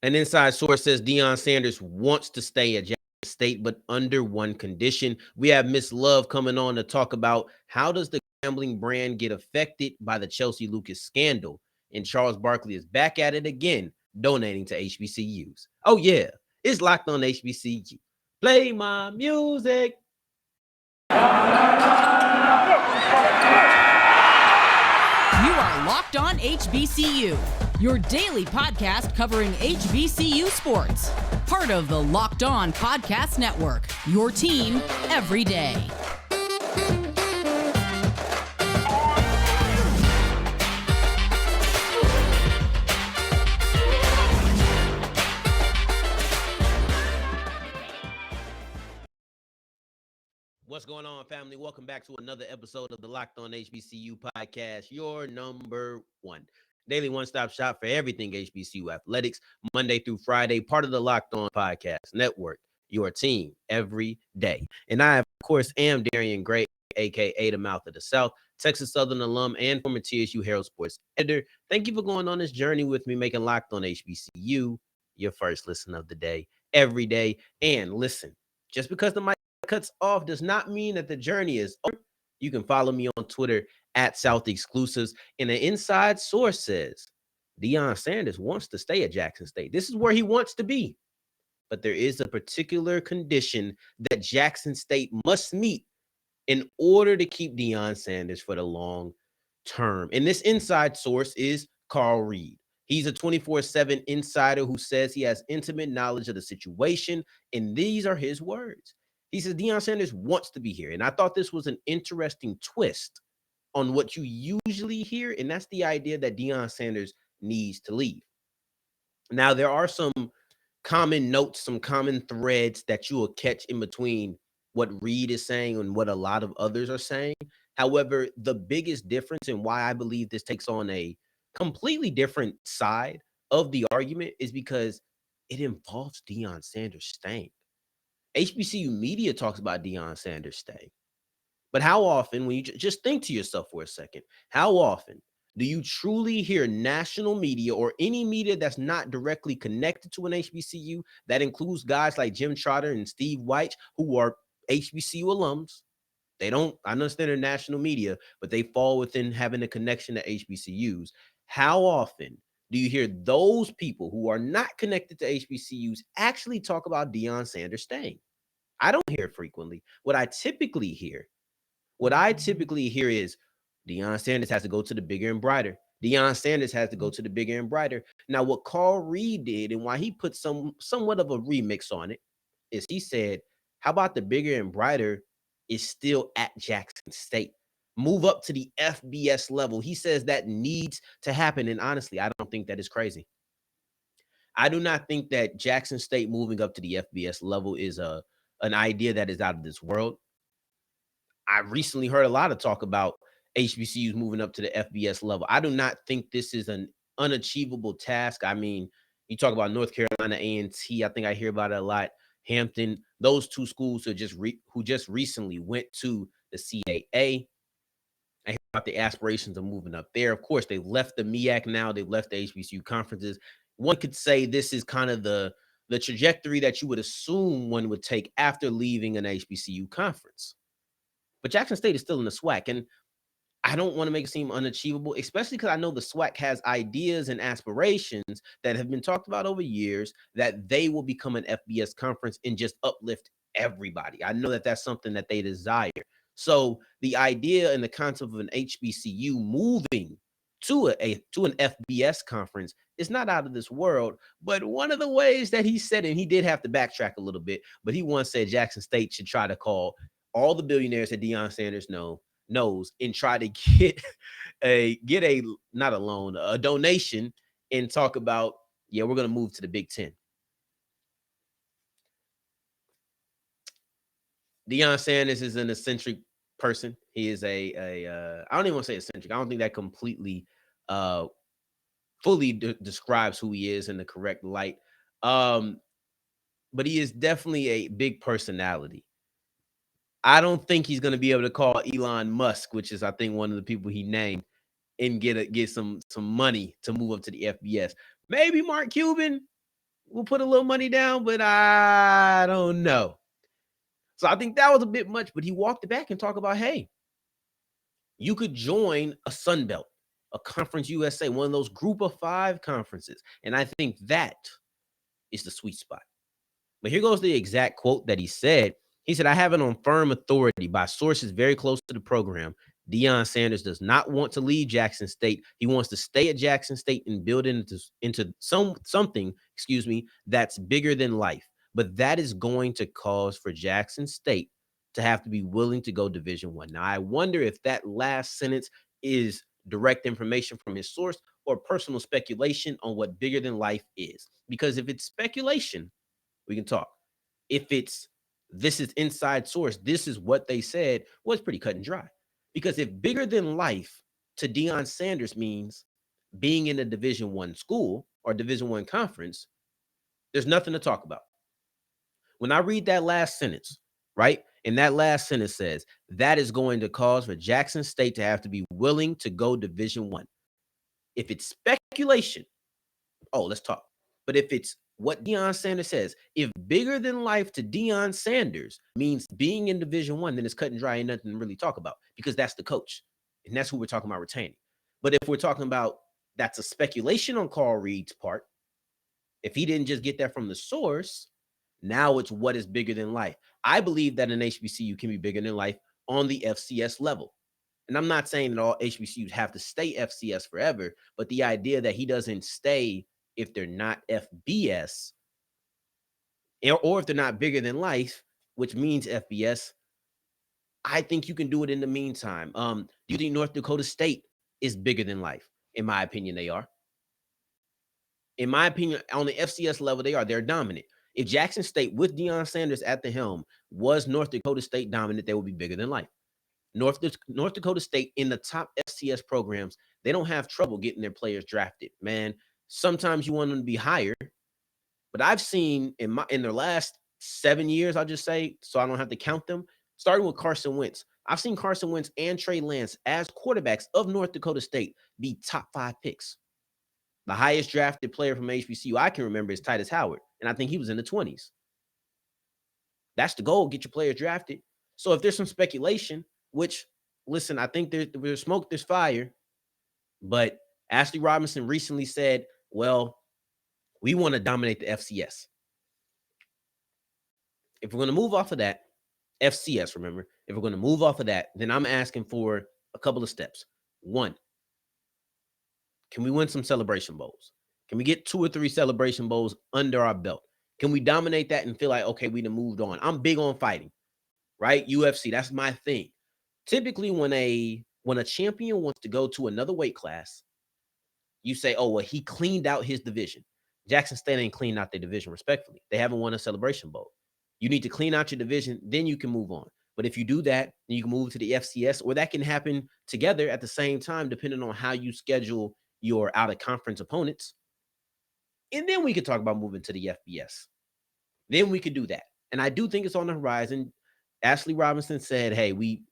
An inside source says Deion Sanders wants to stay at Jackson State, but under one condition. We have Miss Love coming on to talk about how does the gambling brand get affected by the Chelsey Lucas scandal. And Charles Barkley is back at it again, donating to HBCUs. Oh, yeah, it's Locked On HBCU. Play my music. You are Locked On HBCU, your daily podcast covering HBCU sports. Part of the Locked On Podcast Network, your team every day. What's going on, family? Welcome back to another episode of the Locked On HBCU podcast, your number one daily one-stop shop for everything HBCU athletics, Monday through Friday, part of the Locked On Podcast Network, your team every day. And I, of course, am Darian Gray, a.k.a. the Mouth of the South, Texas Southern alum and former TSU Herald Sports editor. Thank you for going on this journey with me, making Locked On HBCU your first listen of the day, every day. And listen, just because the mic cuts off does not mean that the journey is over. You can follow me on Twitter at South Exclusives. And an inside source says Deion Sanders wants to stay at Jackson State. This is where he wants to be. But there is a particular condition that Jackson State must meet in order to keep Deion Sanders for the long term. And this inside source is Carl Reed. He's a 24/7 insider who says he has intimate knowledge of the situation. And these are his words. He says Deion Sanders wants to be here. And I thought this was an interesting twist on what you usually hear. And that's the idea that Deion Sanders needs to leave. Now, there are some common notes, some common threads that you will catch in between what Reed is saying and what a lot of others are saying. However, the biggest difference and why I believe this takes on a completely different side of the argument is because it involves Deion Sanders staying. HBCU media talks about Deion Sanders staying. But how often, when you just think to yourself for a second, how often do you truly hear national media or any media that's not directly connected to an HBCU, that includes guys like Jim Trotter and Steve White, who are HBCU alums? They don't, I understand they're national media, but they fall within having a connection to HBCUs. How often do you hear those people who are not connected to HBCUs actually talk about Deion Sanders staying? I don't hear it frequently. What I typically hear is Deion Sanders has to go to the bigger and brighter. Deion Sanders has to go to the bigger and brighter. Now, what Carl Reed did and why he put somewhat of a remix on it is he said, how about the bigger and brighter is still at Jackson State? Move up to the FBS level. He says that needs to happen. And honestly, I don't think that is crazy. I do not think that Jackson State moving up to the FBS level is an idea that is out of this world. I recently heard a lot of talk about HBCUs moving up to the FBS level. I do not think this is an unachievable task. I mean, you talk about North Carolina A&T. I think I hear about it a lot. Hampton, those two schools who just recently went to the CAA. I hear about the aspirations of moving up there. Of course, they left the MEAC now. They've left the HBCU conferences. One could say this is kind of the trajectory that you would assume one would take after leaving an HBCU conference. But Jackson State is still in the SWAC, and I don't want to make it seem unachievable, especially because I know the SWAC has ideas and aspirations that have been talked about over years that they will become an FBS conference and just uplift everybody. I know that that's something that they desire. So the idea and the concept of an HBCU moving to an FBS conference is not out of this world. But one of the ways that he said it, and he did have to backtrack a little bit, but he once said Jackson State should try to call all the billionaires that Deion Sanders knows and try to get a not a loan, a donation, and talk about, yeah, we're going to move to the Big Ten. Deion Sanders is an eccentric person. He is I don't even want to say eccentric. I don't think that completely fully describes who he is in the correct light. But he is definitely a big personality. I don't think he's going to be able to call Elon Musk, which is, I think, one of the people he named, and get some money to move up to the FBS. Maybe Mark Cuban, we'll put a little money down, but I don't know. So I think that was a bit much, but he walked it back and talked about, hey, you could join a Sun Belt, a Conference USA, one of those group of 5 conferences. And I think that is the sweet spot. But here goes the exact quote that he said. He said, I have it on firm authority by sources very close to the program. Deion Sanders does not want to leave Jackson State. He wants to stay at Jackson State and build into something, that's bigger than life. But that is going to cause for Jackson State to have to be willing to go Division One. Now, I wonder if that last sentence is direct information from his source or personal speculation on what bigger than life is. Because if it's speculation, we can talk. If this is inside source, this is what they said, well, it's pretty cut and dry. Because if bigger than life to Deion Sanders means being in a Division One school or Division One conference, there's nothing to talk about. When I read that last sentence, right? And that last sentence says that is going to cause for Jackson State to have to be willing to go Division One. If it's speculation, let's talk. But if it's what Deion Sanders says, if bigger than life to Deion Sanders means being in Division One, then it's cut and dry, ain't nothing to really talk about because that's the coach. And that's who we're talking about retaining. But if we're talking about that's a speculation on Carl Reed's part, if he didn't just get that from the source, now it's what is bigger than life. I believe that an HBCU can be bigger than life on the FCS level. And I'm not saying that all HBCUs have to stay FCS forever, but the idea that he doesn't stay if they're not FBS or if they're not bigger than life, which means FBS, I think you can do it in the meantime. Do you think North Dakota State is bigger than life? In my opinion, they are. In my opinion, on the FCS level, they are. They're dominant. If Jackson State with Deion Sanders at the helm was North Dakota State dominant, they would be bigger than life. North Dakota State in the top FCS programs, they don't have trouble getting their players drafted, man. Sometimes you want them to be higher, but I've seen in their last 7 years, I'll just say, so I don't have to count them, starting with Carson Wentz. I've seen Carson Wentz and Trey Lance as quarterbacks of North Dakota State be top 5 picks. The highest drafted player from HBCU I can remember is Titus Howard, and I think he was in the 20s. That's the goal, get your players drafted. So if there's some speculation, which, listen, I think there's smoke, there's fire, but Ashley Robinson recently said, well, we want to dominate the FCS. If we're going to move off of that, FCS, remember, if we're going to move off of that, then I'm asking for a couple of steps. One, can we win some celebration bowls? Can we get 2 or 3 celebration bowls under our belt? Can we dominate that and feel like, okay, we done moved on? I'm big on fighting, right? UFC, that's my thing. Typically, when a champion wants to go to another weight class, you say, oh, well, he cleaned out his division. Jackson State ain't cleaned out their division, respectfully. They haven't won a celebration bowl. You need to clean out your division, then you can move on. But if you do that, then you can move to the FCS, or that can happen together at the same time, depending on how you schedule your out-of-conference opponents. And then we could talk about moving to the FBS. Then we could do that. And I do think it's on the horizon. Ashley Robinson said, hey, we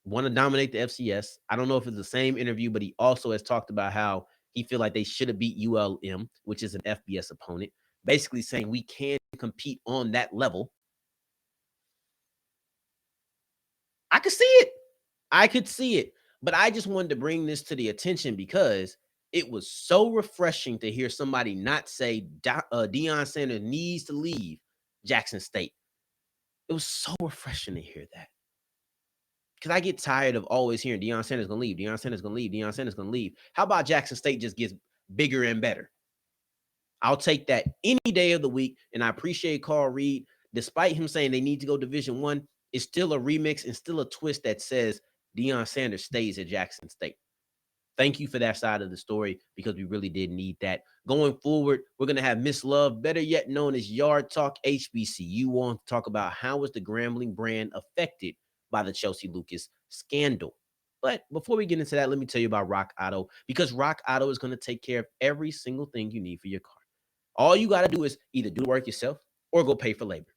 want to dominate the FCS. I don't know if it's the same interview, but he also has talked about how he feel like they should have beat ULM, which is an FBS opponent, basically saying we can compete on that level. I could see it. But I just wanted to bring this to the attention because it was so refreshing to hear somebody not say Deion Sanders needs to leave Jackson State. It was so refreshing to hear that. Because I get tired of always hearing Deion Sanders going to leave, Deion Sanders going to leave, Deion Sanders going to leave. How about Jackson State just gets bigger and better? I'll take that any day of the week, and I appreciate Carl Reed. Despite him saying they need to go Division One, it's still a remix and still a twist that says Deion Sanders stays at Jackson State. Thank you for that side of the story because we really did need that. Going forward, we're going to have Miss Love, better yet known as Yard Talk HBCU, on to talk about how was the Grambling brand affected by the Chelsey Lucas scandal. But before we get into that, let me tell you about Rock Auto, because Rock Auto is going to take care of every single thing you need for your car. All you got to do is either do the work yourself or go pay for labor.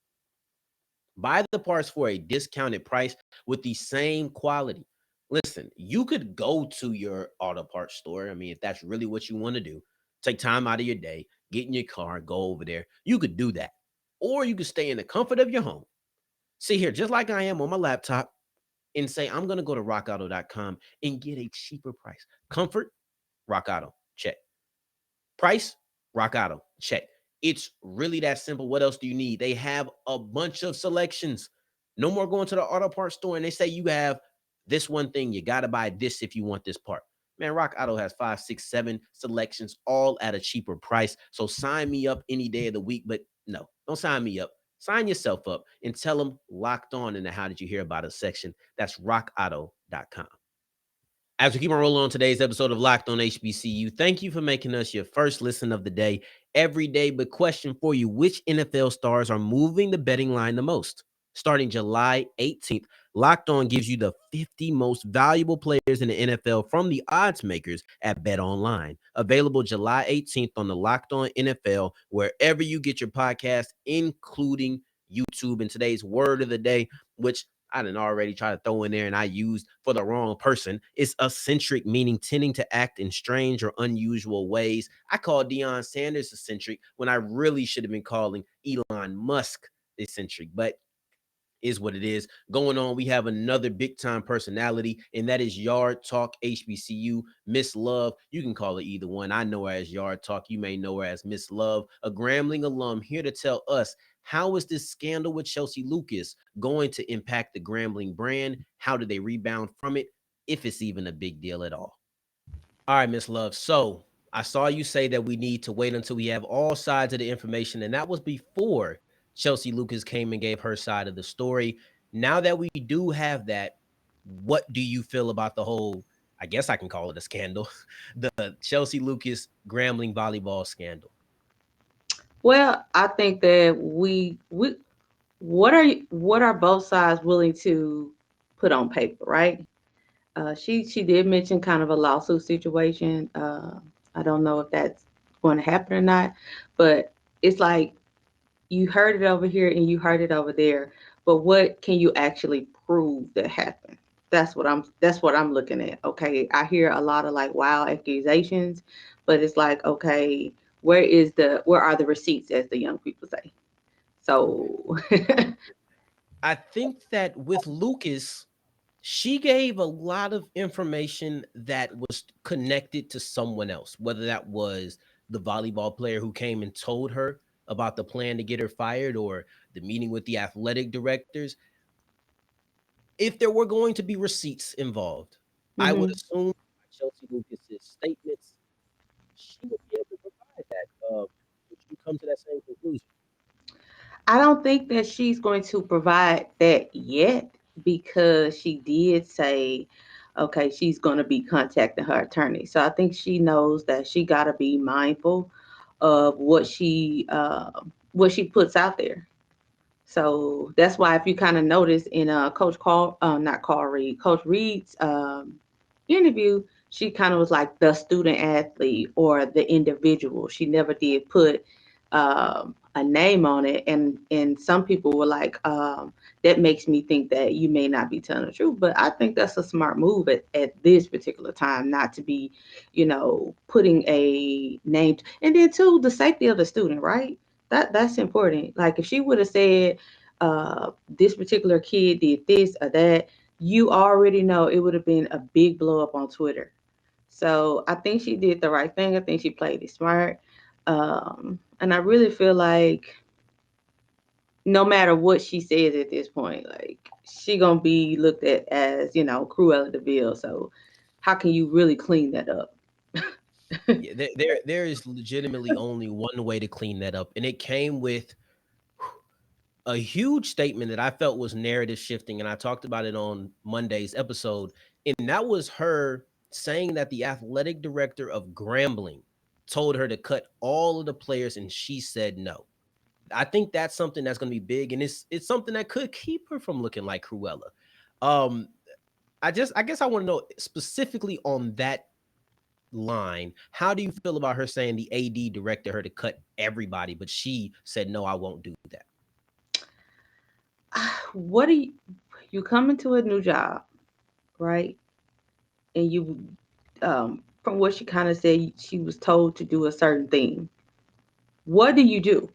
Buy the parts for a discounted price with the same quality. Listen, you could go to your auto parts store. I mean, if that's really what you want to do, take time out of your day, get in your car, go over there. You could do that. Or you could stay in the comfort of your home, sit here just like I am on my laptop, and say, I'm going to go to rockauto.com and get a cheaper price. Comfort, Rock Auto, check. Price, Rock Auto, check. It's really that simple. What else do you need? They have a bunch of selections. No more going to the auto parts store and they say you have this one thing. You got to buy this if you want this part. Man, Rock Auto has 5, 6, 7 selections, all at a cheaper price. So sign me up any day of the week. But no, don't sign me up. Sign yourself up and tell them Locked On in the How Did You Hear About Us section. That's rockauto.com. As we keep on rolling on today's episode of Locked On HBCU, thank you for making us your first listen of the day every day. But question for you, which NFL stars are moving the betting line the most? Starting July 18th, Locked On gives you the 50 most valuable players in the NFL from the odds makers at BetOnline. Available July 18th on the Locked On NFL, wherever you get your podcast, including YouTube. And today's word of the day, which I didn't already try to throw in there and I used for the wrong person. It's eccentric, meaning tending to act in strange or unusual ways. I call Deion Sanders eccentric when I really should have been calling Elon Musk eccentric, but is what it is. Going on, we have another big time personality, and that is Yard Talk HBCU, Miss Love. You can call her either one. I know her as Yard Talk. You may know her as Miss Love, a Grambling alum, here to tell us how is this scandal with Chelsey Lucas going to impact the Grambling brand? How do they rebound from it, if it's even a big deal at all? All right, Miss Love. So I saw you say that we need to wait until we have all sides of the information, and that was before Chelsey Lucas came and gave her side of the story. Now that we do have that, what do you feel about the whole, I guess I can call it a scandal, the Chelsey Lucas Grambling volleyball scandal? Well, I think that we what are both sides willing to put on paper, right? She did mention kind of a lawsuit situation. I don't know if that's going to happen or not, but it's like you heard it over here and you heard it over there, but what can you actually prove that happened? That's what I'm looking at. Okay, I hear a lot of like wild accusations, but it's like, okay, where are the receipts, as the young people say? So I think that with Lucas, she gave a lot of information that was connected to someone else, whether that was the volleyball player who came and told her about the plan to get her fired or the meeting with the athletic directors. If there were going to be receipts involved, I would mhm. assume Chelsea Lucas's statements, she would be able to provide that. Would you come to that same conclusion? I don't think that she's going to provide that yet because she did say, okay, she's going to be contacting her attorney. So I think she knows that she got to be mindful of what she puts out there. So that's why if you kind of notice in not Carl Reed, Coach Reed's interview, she kind of was like the student athlete or the individual. She never did put a name on it, and some people were like, that makes me think that you may not be telling the truth. But I think that's a smart move at this particular time, not to be, putting a name. And then too, the safety of the student, right? That's important. Like if she would have said, this particular kid did this or that, you already know it would have been a big blow up on Twitter. So I think she did the right thing. I think she played it smart. And I really feel like no matter what she says at this point, like she gonna be looked at as, Cruella de Vil. So how can you really clean that up? Yeah, there is legitimately only one way to clean that up, and it came with a huge statement that I felt was narrative shifting, and I talked about it on Monday's episode, and that was her saying that the athletic director of Grambling told her to cut all of the players, and she said no. I think that's something that's going to be big, and it's something that could keep her from looking like Cruella. Um, I guess I want to know specifically on that line. How do you feel about her saying the AD directed her to cut everybody, but she said no, I won't do that? What do you come into a new job, right? And you, from what she kind of said, she was told to do a certain thing. What do you do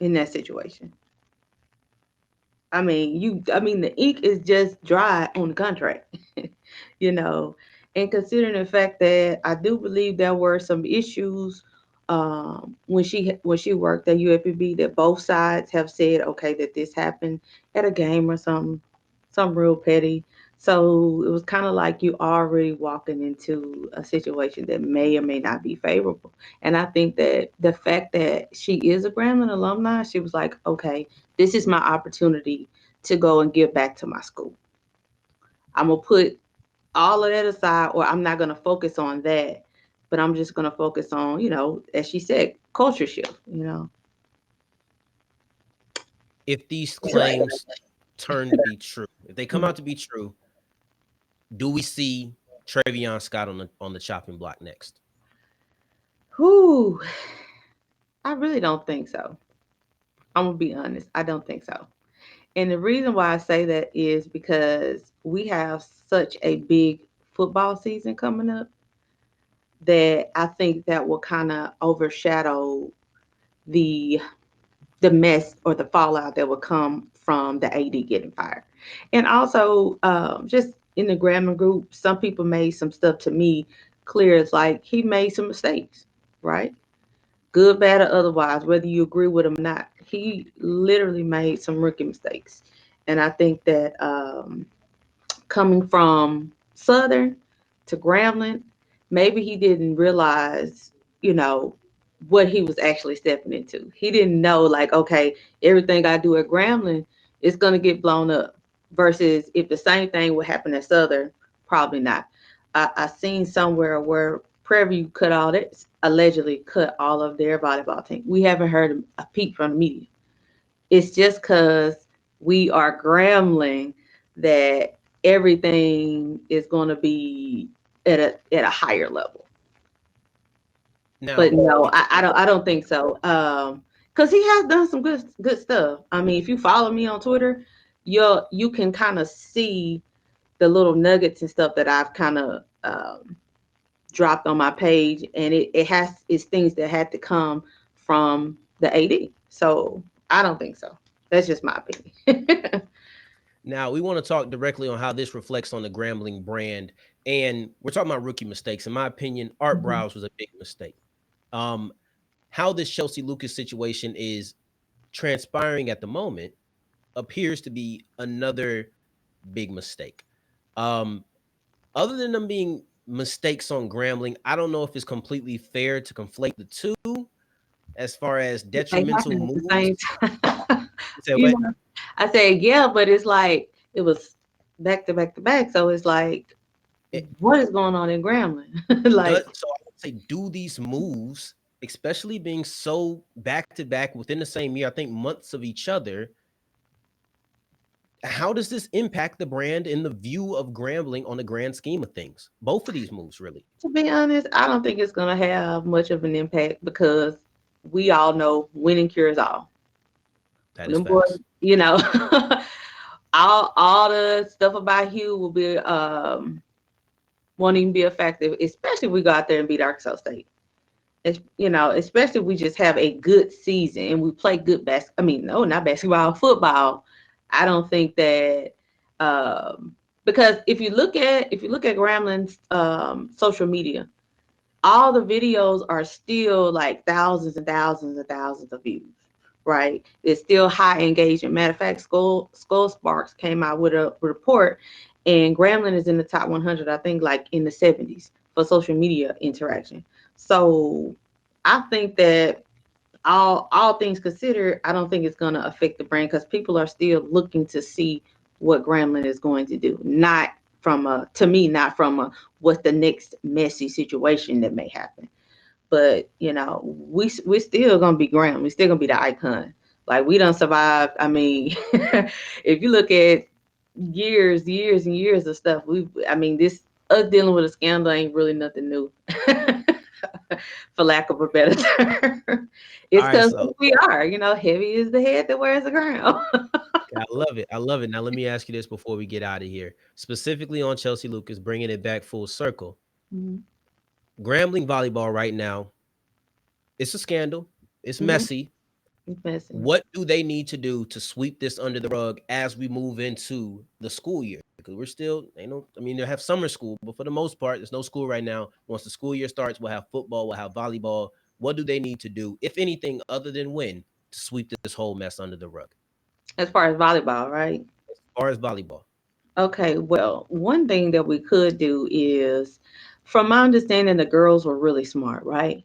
in that situation? I mean, the ink is just dry on the contract, you know. And considering the fact that I do believe there were some issues when she worked at UFPB, that both sides have said, okay, that this happened at a game or some real petty. So it was kind of like you already walking into a situation that may or may not be favorable. And I think that the fact that she is a Grambling alumni, she was like, okay, this is my opportunity to go and give back to my school. I'm gonna put all of that aside, or I'm not gonna focus on that, but I'm just gonna focus on, as she said, culture shift. If these claims turn to be true, if they come out to be true, do we see Travion Scott on the chopping block next? Whew, I really don't think so. I'm gonna be honest. I don't think so. And the reason why I say that is because we have such a big football season coming up that I think that will kind of overshadow the mess or the fallout that will come from the AD getting fired. And also, just in the Grambling group, some people made some stuff to me clear. It's like he made some mistakes, right? Good, bad, or otherwise, whether you agree with him or not. He literally made some rookie mistakes. And I think that coming from Southern to Grambling, maybe he didn't realize, you know, what he was actually stepping into. He didn't know, like, okay, everything I do at Grambling is going to get blown up. Versus if the same thing would happen at Southern, probably not. I seen somewhere where Prairie View allegedly cut all of their volleyball team. We haven't heard a peep from the media. It's just because we are Grambling that everything is going to be at a higher level. Now, But no, I don't think so. Because he has done some good stuff. I mean, if you follow me on Twitter, you can kind of see the little nuggets and stuff that I've kind of dropped on my page, and it's things that had to come from the AD. So I don't think so. That's just my opinion. Now, we want to talk directly on how this reflects on the Grambling brand. And we're talking about rookie mistakes. In my opinion, Art Browse was a big mistake. How this Chelsey Lucas situation is transpiring at the moment appears to be another big mistake. Other than them being mistakes on Grambling, I don't know if it's completely fair to conflate the two as far as They detrimental happen at the moves. same time. Say You what? know, I said, yeah, but it's like it was back to back to back. So it's like, what is going on in Grambling? Like, So I would say, do these moves, especially being so back to back within the same year, I think months of each other, how does this impact the brand and the view of Grambling on the grand scheme of things? Both of these moves, really. to be honest, I don't think it's going to have much of an impact because we all know winning cures all. That When is them boys, facts. you know, all the stuff about Hugh will be won't even be effective, especially if we go out there and beat Arkansas State. Especially if we just have a good season and we play good I mean, no, not basketball, football. I don't think that because if you look at Grambling's social media, all the videos are still like thousands and thousands and thousands of views, right? It's still high engagement. Matter of fact, Skull Sparks came out with a report, and Grambling is in the top 100, I think, like in the 70s for social media interaction. So I think that all things considered, I don't think it's going to affect the brand because people are still looking to see what Grambling is going to do, not from a what's the next messy situation that may happen. But we're still gonna be Graham. We're still gonna be the icon. Like we done survived. I mean, if you look at years and years of stuff, this us dealing with a scandal ain't really nothing new. For lack of a better term. All It's right, because so we are, heavy is the head that wears the crown. I love it. I love it. Now, let me ask you this before we get out of here, specifically on Chelsey Lucas, bringing it back full circle. Mhm. Grambling volleyball right now, it's a scandal. It's Mm-hmm. messy. It's messy. What do they need to do to sweep this under the rug as we move into the school year? Because we're still, I mean, they have summer school, but for the most part, there's no school right now. Once the school year starts, we'll have football, we'll have volleyball. What do they need to do, if anything, other than win, to sweep this whole mess under the rug? As far as volleyball, right? As far as volleyball, Okay, well, one thing that we could do is, from my understanding, the girls were really smart, right?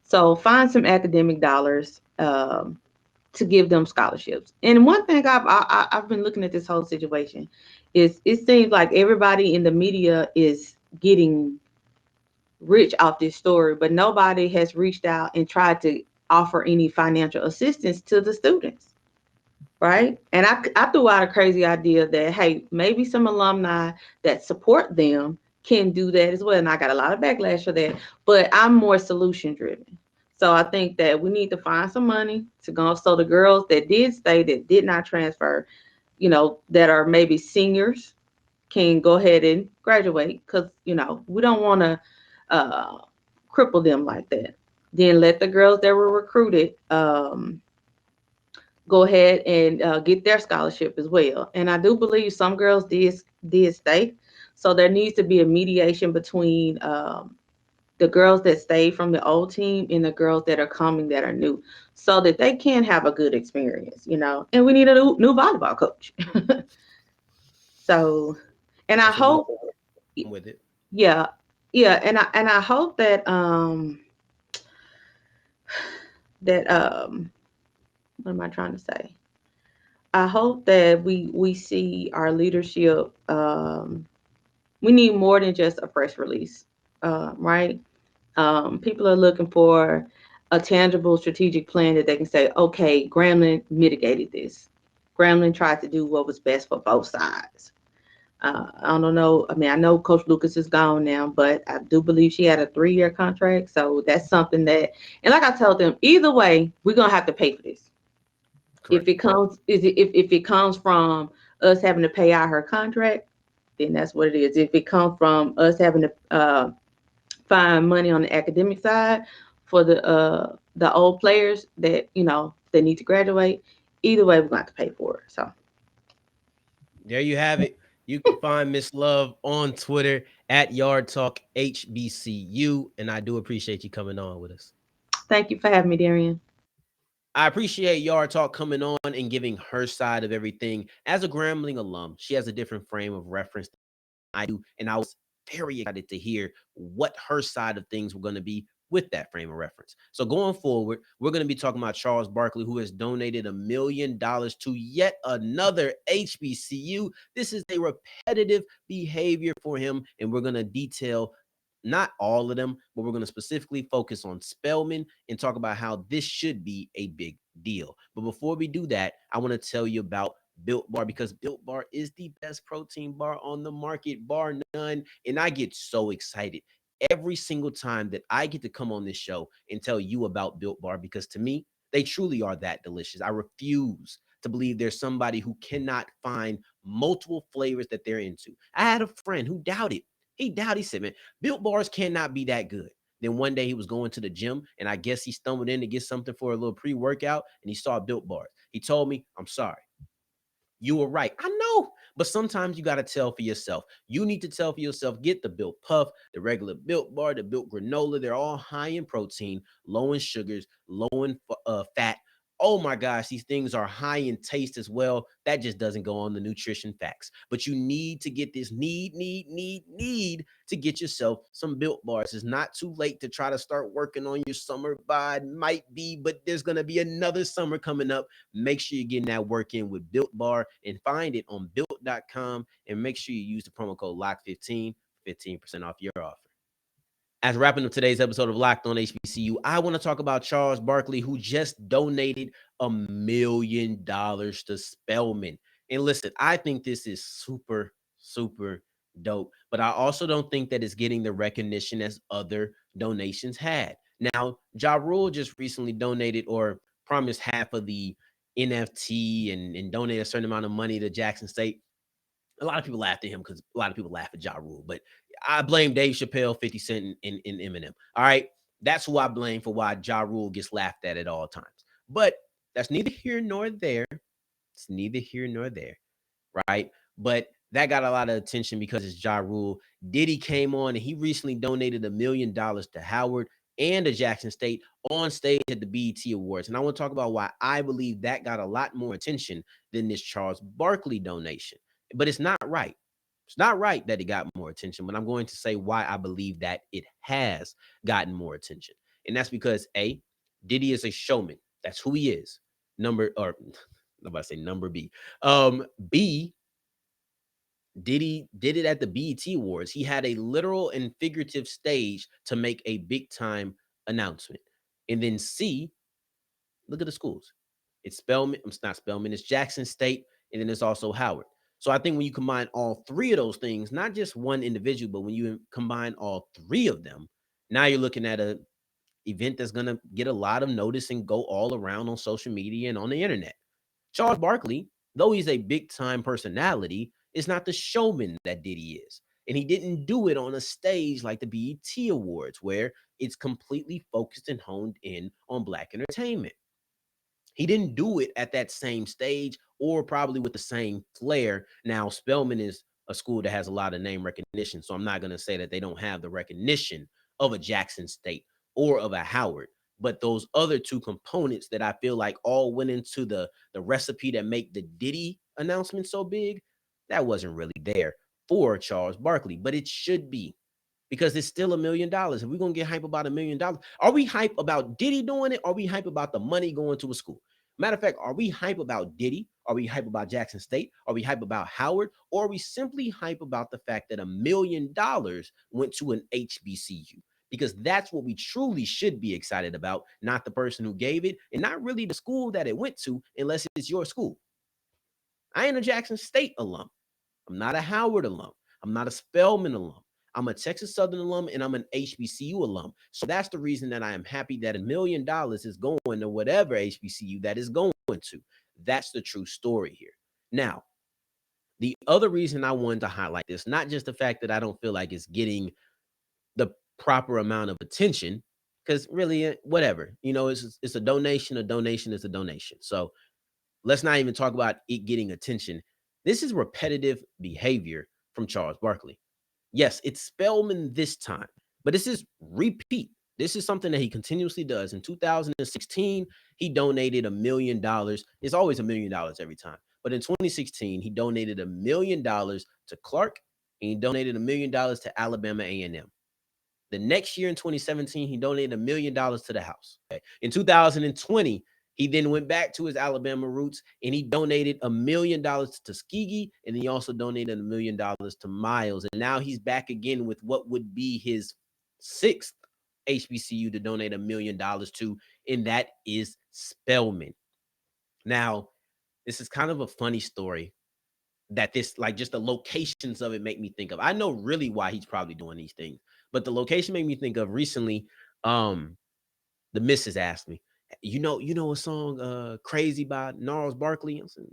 So find some academic dollars to give them scholarships. And one thing I've been looking at this whole situation is it seems like everybody in the media is getting rich off this story, but nobody has reached out and tried to offer any financial assistance to the students, right? And I threw out a crazy idea that, hey, maybe some alumni that support them can do that as well. And I got a lot of backlash for that, but I'm more solution driven. So I think that we need to find some money to go. So the girls that did stay, that did not transfer, that are maybe seniors, can go ahead and graduate, because we don't want to uh, cripple them like that. Then let the girls that were recruited go ahead and get their scholarship as well. And I do believe some girls did stay, so there needs to be a mediation between the girls that stayed from the old team and the girls that are coming that are new, so that they can have a good experience. And we need a new volleyball coach. So, and I that's what we're hope, doing with it. yeah, yeah, and I hope that that what am I trying to say? I hope that we see our leadership. We need more than just a press release, right? People are looking for a tangible strategic plan that they can say, okay, Grambling mitigated this. Grambling tried to do what was best for both sides. I don't know. I mean, I know Coach Lucas is gone now, but I do believe she had a 3-year contract. So that's something that, and like I told them, either way, we're gonna have to pay for this. If Correct. it comes, if it comes from us having to pay out her contract, then that's what it is. If it comes from us having to find money on the academic side for the old players that they need to graduate, either way, we're going to have to pay for it. So There you have it. You can find Miss Love on Twitter at Yard Talk HBCU, and I do appreciate you coming on with us. thank you for having me, Darian. I appreciate Yard Talk coming on and giving her side of everything. As a Grambling alum, she has a different frame of reference than I do, and I was very excited to hear what her side of things were going to be with that frame of reference. So going forward, we're going to be talking about Charles Barkley, who has donated $1 million to yet another HBCU. This is a repetitive behavior for him, and we're going to detail not all of them, but we're going to specifically focus on Spelman and talk about how this should be a big deal. But before we do that, I want to tell you about Built Bar, because Built Bar is the best protein bar on the market, bar none. And I get so excited every single time that I get to come on this show and tell you about Built Bar, because to me, they truly are that delicious. I refuse to believe there's somebody who cannot find multiple flavors that they're into. I had a friend who doubted. He said, man, Built Bars cannot be that good. Then one day he was going to the gym, and I guess he stumbled in to get something for a little pre-workout, and he saw Built Bars. He told me, I'm sorry. You were right. I know. But sometimes you got to tell for yourself. You need to tell for yourself, get the Built Puff, the regular Built Bar, the Built Granola. They're all high in protein, low in sugars, low in fat. Oh my gosh, these things are high in taste as well. That just doesn't go on the nutrition facts. But you need to get this, need to get yourself some Built Bars. It's not too late to try to start working on your summer bod. Might be, but there's going to be another summer coming up. Make sure you're getting that work in with Built Bar, and find it on built.com, and make sure you use the promo code LOCK15, 15% off your offer. As wrapping up today's episode of Locked on HBCU, I want to talk about Charles Barkley, who just donated $1 million to Spelman. And listen, I think this is super, super dope, but I also don't think that it's getting the recognition as other donations had. Now, Ja Rule just recently donated, or promised, half of the NFT and donated a certain amount of money to Jackson State. A lot of people laughed at him because a lot of people laugh at Ja Rule, but I blame Dave Chappelle, 50 Cent, and Eminem. All right. That's who I blame for why Ja Rule gets laughed at all times. But that's neither here nor there. It's neither here nor there, right? But that got a lot of attention because it's Ja Rule. Diddy came on and he recently donated $1 million to Howard and to Jackson State on stage at the BET Awards. And I want to talk about why I believe that got a lot more attention than this Charles Barkley donation. But it's not right. It's not right that it got more attention, but I'm going to say why I believe that it has gotten more attention. And that's because A, Diddy is a showman. That's who he is. I'm about to say number B. B, Diddy did it at the BET Awards. He had a literal and figurative stage to make a big time announcement. And then C, look at the schools. It's Spelman. It's not Spelman. It's Jackson State. And then there's also Howard. So I think when you combine all three of those things, not just one individual, but when you combine all three of them, now you're looking at a event that's going to get a lot of notice and go all around on social media and on the internet. Charles Barkley, though he's a big time personality, is not the showman that Diddy is. And he didn't do it on a stage like the BET Awards, where it's completely focused and honed in on Black entertainment. He didn't do it at that same stage or probably with the same flair. Now, Spelman is a school that has a lot of name recognition, so I'm not going to say that they don't have the recognition of a Jackson State or of a Howard. But those other two components that I feel like all went into the recipe that make the Diddy announcement so big, that wasn't really there for Charles Barkley, but it should be because it's still $1 million. If we're gonna get hype about $1 million, are we hype about Diddy doing it? Or are we hype about the money going to a school? Matter of fact, are we hype about Diddy? Are we hype about Jackson State? Are we hype about Howard? Or are we simply hype about the fact that $1 million went to an HBCU? Because that's what we truly should be excited about, not the person who gave it, and not really the school that it went to, unless it's your school. I ain't a Jackson State alum. I'm not a Howard alum. I'm not a Spelman alum. I'm a Texas Southern alum and I'm an HBCU alum. So that's the reason that I am happy that $1 million is going to whatever HBCU that is going to. That's the true story here. Now, the other reason I wanted to highlight this, not just the fact that I don't feel like it's getting the proper amount of attention, because really, whatever, it's a donation. A donation is a donation. So let's not even talk about it getting attention. This is repetitive behavior from Charles Barkley. Yes, it's Spelman this time, but this is repeat. This is something that he continuously does. In 2016, he donated $1 million. It's always $1 million every time. But in 2016, he donated $1 million to Clark, and he donated $1 million to Alabama A&M. The next year in 2017, he donated $1 million to the house. Okay. In 2020, he then went back to his Alabama roots and he donated $1 million to Tuskegee, and he also donated $1 million to Miles. And now he's back again with what would be his sixth HBCU to donate $1 million to, and that is Spelman. Now, this is kind of a funny story that this, like, just the locations of it make me think of. I know really why he's probably doing these things, but the location made me think of recently. The missus asked me, you know a song Crazy by Gnarls Barkley? I said,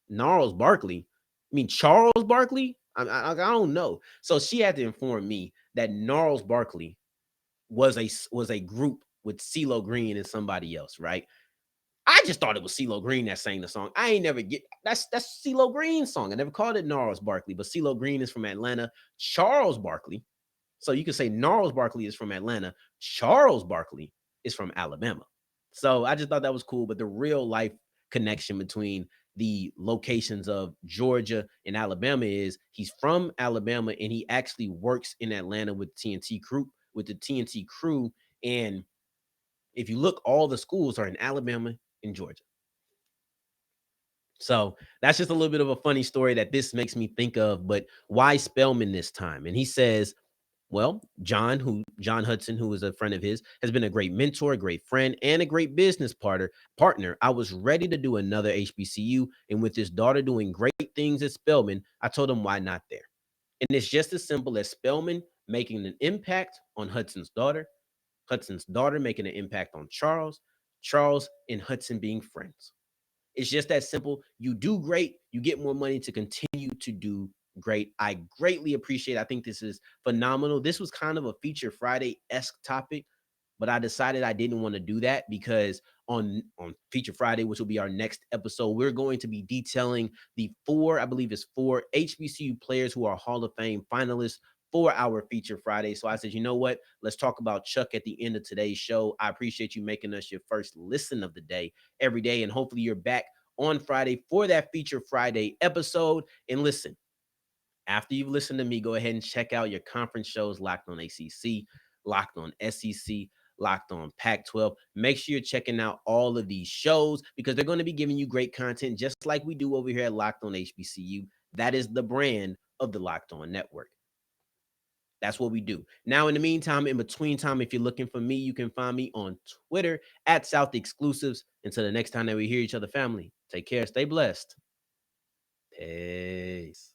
Gnarls Barkley? I mean Charles Barkley? I don't know. So she had to inform me that Gnarls Barkley was a group with CeeLo Green and somebody else, right? I just thought it was CeeLo Green that sang the song. I ain't never get that's CeeLo Green's song. I never called it Gnarls Barkley, but CeeLo Green is from Atlanta. Charles Barkley, so you can say Gnarls Barkley is from Atlanta. Charles Barkley is from Alabama. So I just thought that was cool. But the real life connection between the locations of Georgia and Alabama is he's from Alabama and he actually works in Atlanta with the TNT crew. And if you look, all the schools are in Alabama and Georgia. So that's just a little bit of a funny story that this makes me think of. But why Spelman this time? And he says, well, John Hudson, who is a friend of his, has been a great mentor, a great friend, and a great business partner. I was ready to do another HBCU, and with his daughter doing great things at Spelman, I told him why not there. And it's just as simple as Spelman making an impact on Hudson's daughter making an impact on Charles and Hudson being friends. It's just that simple. You do great, you get more money to continue to do great. I greatly appreciate it. I think this is phenomenal. This was kind of a Feature Friday-esque topic, but I decided I didn't want to do that because on Feature Friday, which will be our next episode, we're going to be detailing the I believe it's four HBCU players who are Hall of Fame finalists for our Feature Friday. So I said, you know what? Let's talk about Chuck at the end of today's show. I appreciate you making us your first listen of the day every day, and hopefully you're back on Friday for that Feature Friday episode. And listen, after you've listened to me, go ahead and check out your conference shows, Locked on ACC, Locked on SEC, Locked on Pac-12. Make sure you're checking out all of these shows because they're going to be giving you great content just like we do over here at Locked on HBCU. That is the brand of the Locked on Network. That's what we do. Now, in the meantime, in between time, if you're looking for me, you can find me on Twitter at South Exclusives. Until the next time that we hear each other, family, take care, stay blessed. Peace.